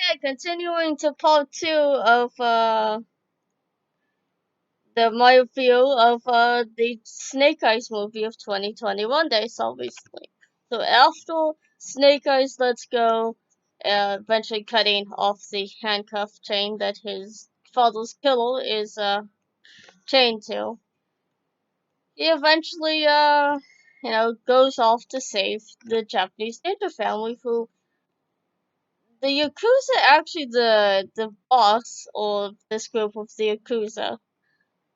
Okay, continuing to part 2 of my review of the Snake Eyes movie of 2021 that I saw recently. So after Snake Eyes lets go, eventually cutting off the handcuff chain that his father's killer is chained to, he eventually goes off to save the Japanese ninja family, who the Yakuza actually the boss of this group of the Yakuza.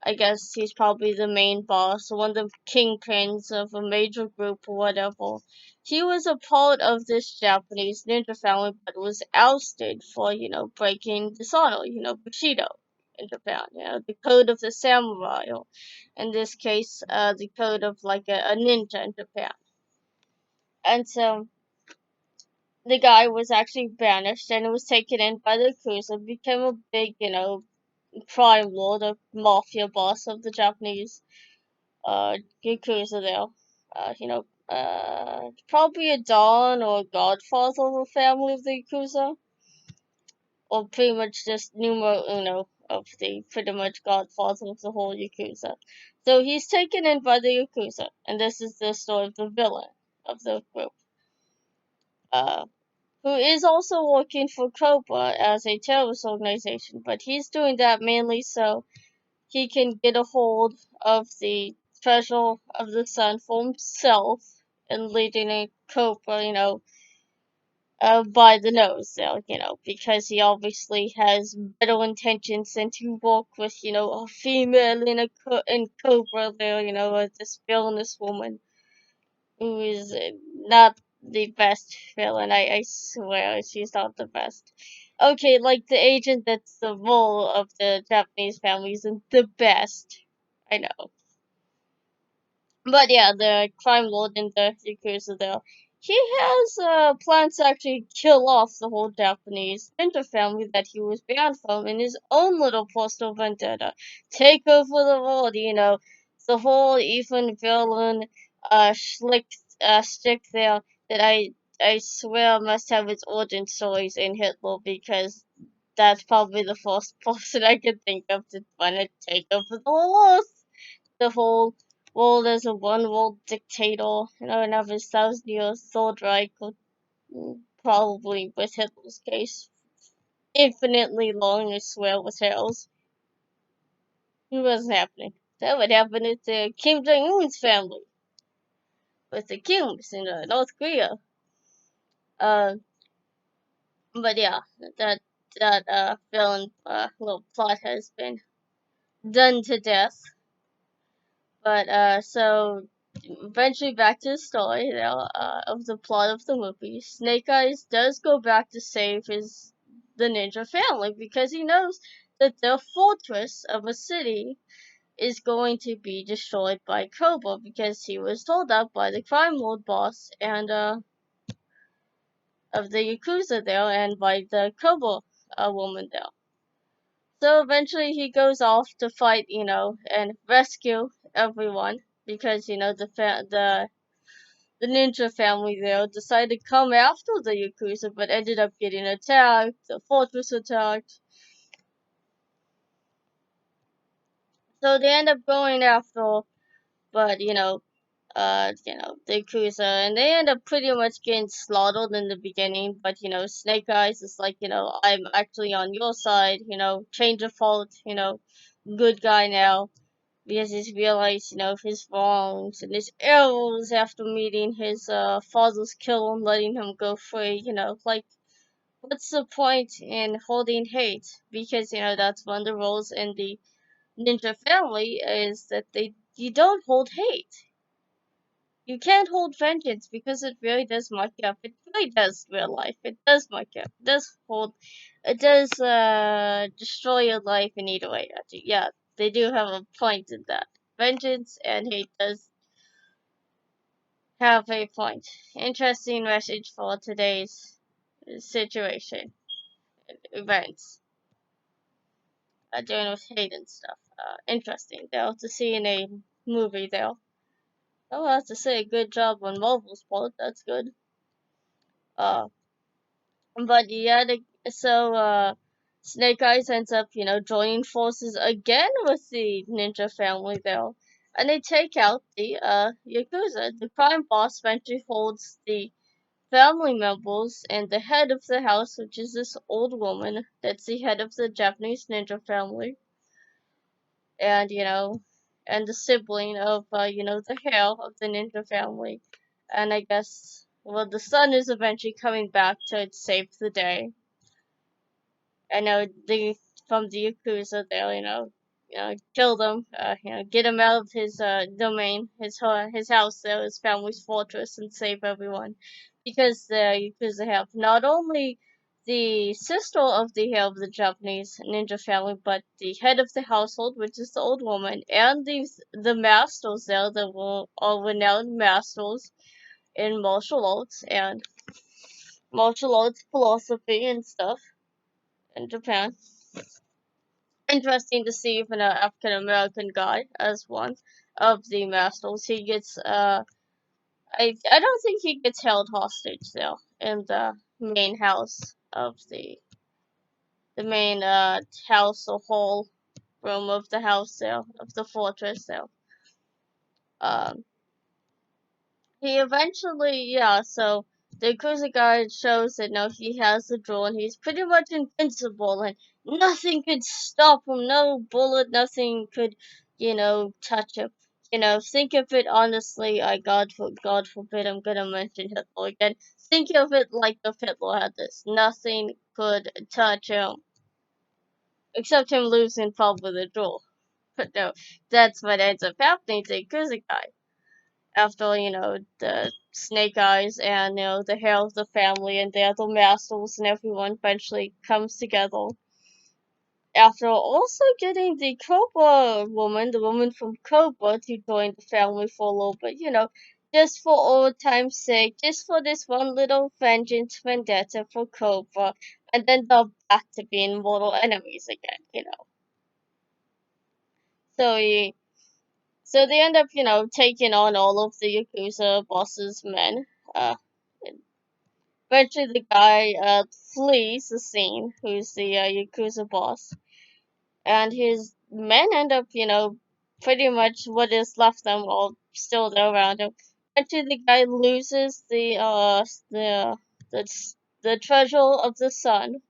I guess he's probably the main boss, one of the kingpins of a major group or whatever. He was a part of this Japanese ninja family, but was ousted for, breaking dishonor, Bushido in Japan, the code of the samurai, or in this case, the code of like a ninja in Japan. And so the guy was actually banished and was taken in by the Yakuza, became a big, crime lord, a mafia boss of the Japanese Yakuza there. Probably a Don or a godfather of the family of the Yakuza, or pretty much just numero uno of the pretty much godfather of the whole Yakuza. So he's taken in by the Yakuza, and this is the story of the villain of the group. Who is also working for Cobra as a terrorist organization, but he's doing that mainly so he can get a hold of the treasure of the sun for himself and leading a Cobra, by the nose there, because he obviously has better intentions than to work with, a female in Cobra there, this villainous woman who is not the best villain. I swear she's not the best. Okay, like the agent that's the role of the Japanese family isn't the best. I know. But yeah, the crime lord in the Yakuza there. He has plans to actually kill off the whole Japanese ninja family that he was banned from in his own little personal vendetta. Take over the world, the whole even villain stick there that I swear must have its origin stories in Hitler, because that's probably the first person I could think of to want to take over the whole world as a one world dictator, and have his 1,000 year Third Reich, probably with Hitler's case, infinitely long, I swear, with Hitler's. It wasn't happening. That would happen with Kim Jong Un's family, with the Kims in North Korea. Uh, but yeah, that villain little plot has been done to death. But so eventually back to the story of the plot of the movie. Snake Eyes does go back to save the ninja family, because he knows that their fortress of a city is going to be destroyed by Cobra, because he was told that by the crime lord boss and of the Yakuza there, and by the Cobra woman there. So eventually he goes off to fight, and rescue everyone, because the ninja family there decided to come after the Yakuza, but ended up getting attacked, the fortress attacked. So they end up going after, but the Yakuza, and they end up pretty much getting slaughtered in the beginning. But Snake Eyes is like, I'm actually on your side, change of fault, good guy now. Because he's realized, his wrongs and his errors after meeting his father's killer and letting him go free. Like, what's the point in holding hate? Because that's one of the rules in the ninja family, is that you don't hold hate. You can't hold vengeance, because it really does muck you up. It really does real life. It does muck you up. It does destroy your life in either way. Yeah, they do have a point in that. Vengeance and hate does have a point. Interesting message for today's situation, events, dealing with hate and stuff. Interesting though to see in a movie though. I will have to say, good job on Marvel's part. That's good. Uh, But yeah, Snake Eyes ends up, joining forces again with the ninja family there. And they take out the Yakuza. The crime boss eventually holds the family members and the head of the house, which is this old woman that's the head of the Japanese ninja family, and and the sibling of the hair of the ninja family. And I guess, well, the son is eventually coming back to save the day. I know the from the Yakuza there, kill them, get him out of his domain, his house there, his family's fortress, and save everyone, because the Yakuza have not only the sister of the head of the Japanese ninja family, but the head of the household, which is the old woman, and the masters there, all renowned masters in martial arts philosophy and stuff in Japan. Interesting to see even an African American guy as one of the masters. He gets I don't think he gets held hostage though in the main house of the main house or hall room of the house there of the fortress there. Um He eventually, yeah, so the Yakuza guy shows that no, he has the drill and he's pretty much invincible and nothing could stop him. No bullet, nothing could, touch him. Think of it honestly. God forbid, I'm gonna mention Hitler again. Think of it like if Hitler had this. Nothing could touch him except him losing probably the drill. But no, that's what ends up happening to the Yakuza guy after the Snake Eyes and the hair of the family and the other masters and everyone eventually comes together. After also getting the Cobra woman, the woman from Cobra, to join the family for a little bit, just for old time's sake, just for this one little vengeance vendetta for Cobra, and then they're back to being mortal enemies again. So he So they end up, taking on all of the Yakuza boss's men. Uh, Eventually the guy flees the scene, who's the Yakuza boss, and his men end up, pretty much what is left them all still there around him. Eventually the guy loses the the treasure of the sun,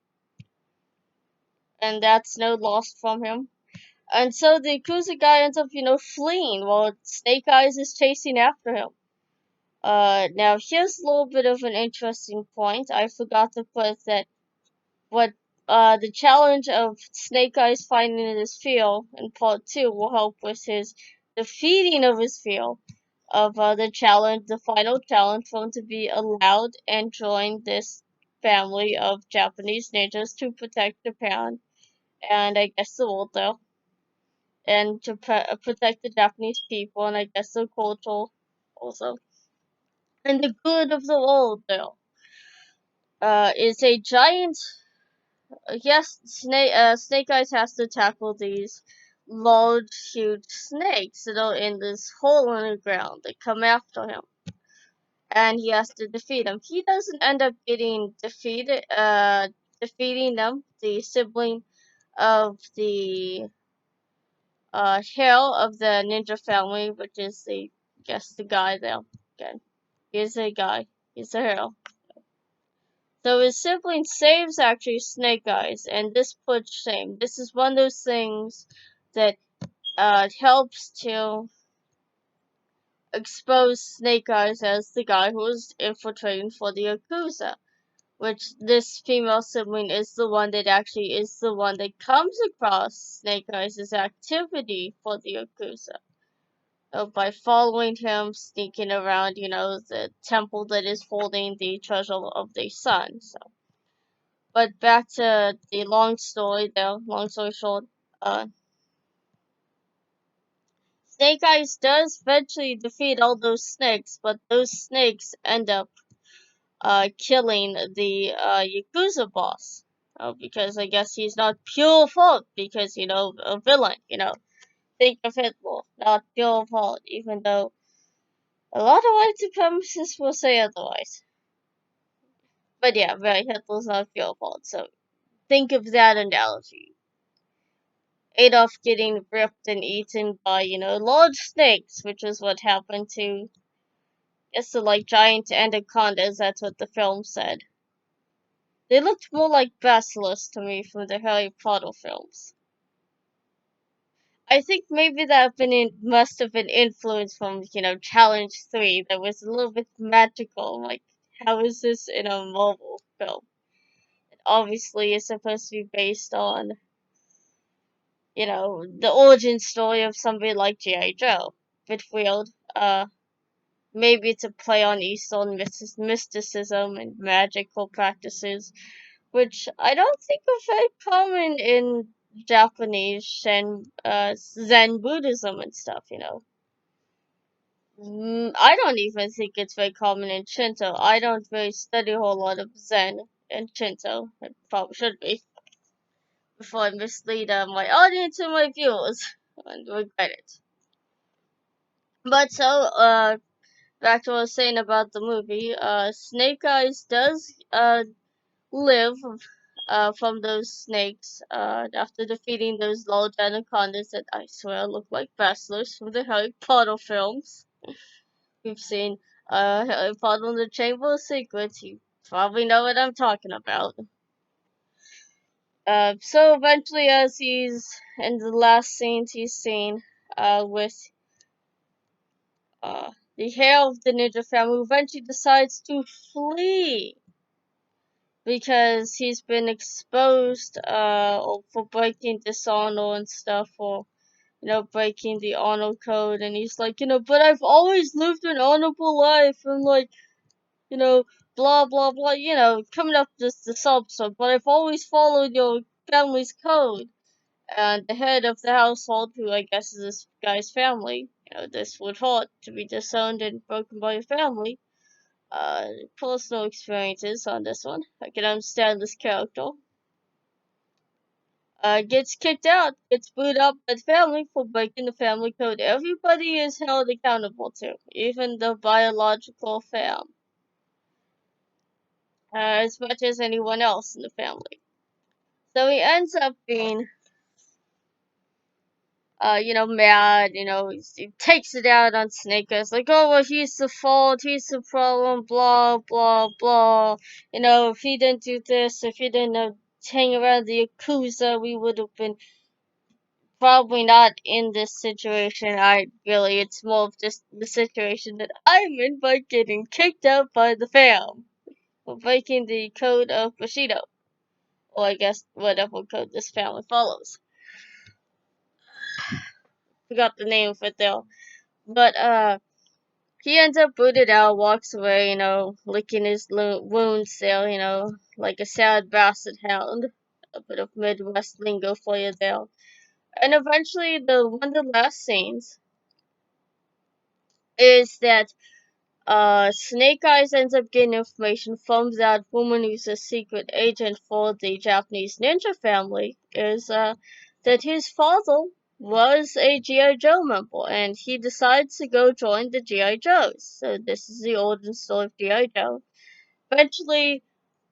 and that's no loss from him. And so the Yakuza guy ends up, fleeing while Snake Eyes is chasing after him. Now here's a little bit of an interesting point. I forgot to put that what the challenge of Snake Eyes finding his field in part 2 will help with his defeating of his field of the final challenge for him to be allowed and join this family of Japanese ninjas to protect Japan and I guess the world though, and to protect the Japanese people and I guess the culture also, and the good of the world though. Is a giant. Yes, Snake Eyes has to tackle these large, huge snakes that are in this hole in the ground that come after him, and he has to defeat them. He doesn't end up getting defeated. Defeating them. The sibling of the hero of the ninja family, which is the guy there. Again, he's a guy. He's a hero. So his sibling saves actually Snake Eyes, and this puts shame. This is one of those things that helps to expose Snake Eyes as the guy who is infiltrating for the Yakuza. Which this female sibling is the one that actually is the one that comes across Snake Eyes' activity for the Yakuza. So by following him, sneaking around, the temple that is holding the treasure of the sun. So. But back to the long story though, long story short, uh, Snake Eyes does eventually defeat all those snakes, but those snakes end up, killing the, Yakuza boss. Because I guess he's not pure fault, because, a villain, think of Hitler, not pure fault, even though a lot of white supremacists will say otherwise. But yeah, right, Hitler's not your fault. So think of that analogy. Adolf getting ripped and eaten by, large snakes, which is what happened to, it's the like giant anacondas, that's what the film said. They looked more like basilisks to me from the Harry Potter films. I think maybe must have been influenced from, Challenge 3 that was a little bit magical. Like, how is this in a Marvel film? It obviously is supposed to be based on, the origin story of somebody like G.I Joe. Bit weird. Maybe it's a play on Eastern mysticism and magical practices, which I don't think are very common in Japanese and Zen Buddhism and stuff. I don't even think it's very common in Shinto. I don't really study a whole lot of Zen and Shinto. I probably should be before I mislead my audience and my viewers and regret it. But so, back to what I was saying about the movie, Snake Eyes does live from those snakes after defeating those large anacondas that I swear look like basilisks from the Harry Potter films. We've seen Harry Potter and the Chamber of Secrets. You probably know what I'm talking about. So eventually, as he's in the last scenes he's seen with the hair of the ninja family, eventually decides to flee because he's been exposed for breaking dishonor and stuff, or breaking the honor code, and he's like, but I've always lived an honorable life, and like, you know, blah blah blah, coming up the sub, but I've always followed your family's code. And the head of the household, who I guess is this guy's family, this would hurt to be disowned and broken by your family. Personal experiences on this one. I can understand this character. Gets kicked out, gets booed up by the family for breaking the family code. Everybody is held accountable to, even the biological fam, as much as anyone else in the family. So he ends up being, mad, he takes it out on Snake Eyes, like, oh, well, he's the fault, he's the problem, blah, blah, blah. If he didn't do this, if he didn't hang around the Yakuza, we would have been probably not in this situation. It's more of just the situation that I'm in by getting kicked out by the fam for breaking the code of Bushido. Or I guess whatever code this family follows. Forgot the name of it though. But, he ends up booted out, walks away, licking his wounds there, like a sad basset hound. A bit of Midwest lingo for you there. And eventually, one of the last scenes is that Snake Eyes ends up getting information from that woman who's a secret agent for the Japanese ninja family, is that his father was a G.I. Joe member, and he decides to go join the G.I. Joes. So this is the origin story of G.I. Joe. Eventually,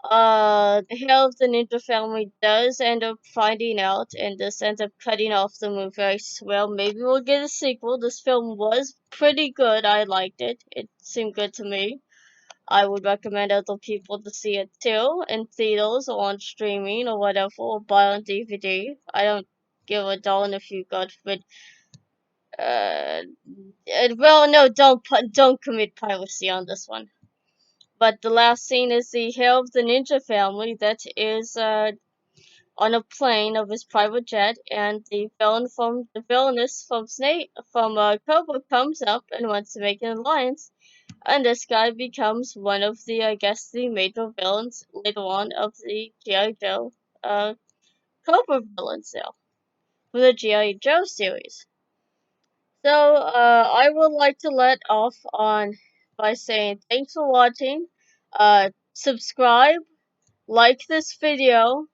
the head of the ninja family does end up finding out, and this ends up cutting off the movie. I swear, maybe we'll get a sequel. This film was pretty good. I liked it. It seemed good to me. I would recommend other people to see it too, in theaters or on streaming or whatever, or buy on DVD. I don't give a darn if you got forbid. Well, no, don't commit piracy on this one. But the last scene is the head of the ninja family that is on a plane of his private jet, and the villainess from Cobra comes up and wants to make an alliance, and this guy becomes one of the, I guess, the major villains later on of the G.I. Joe Cobra villains there for the G.I. Joe series. So I would like to let off on by saying thanks for watching. Subscribe, like this video,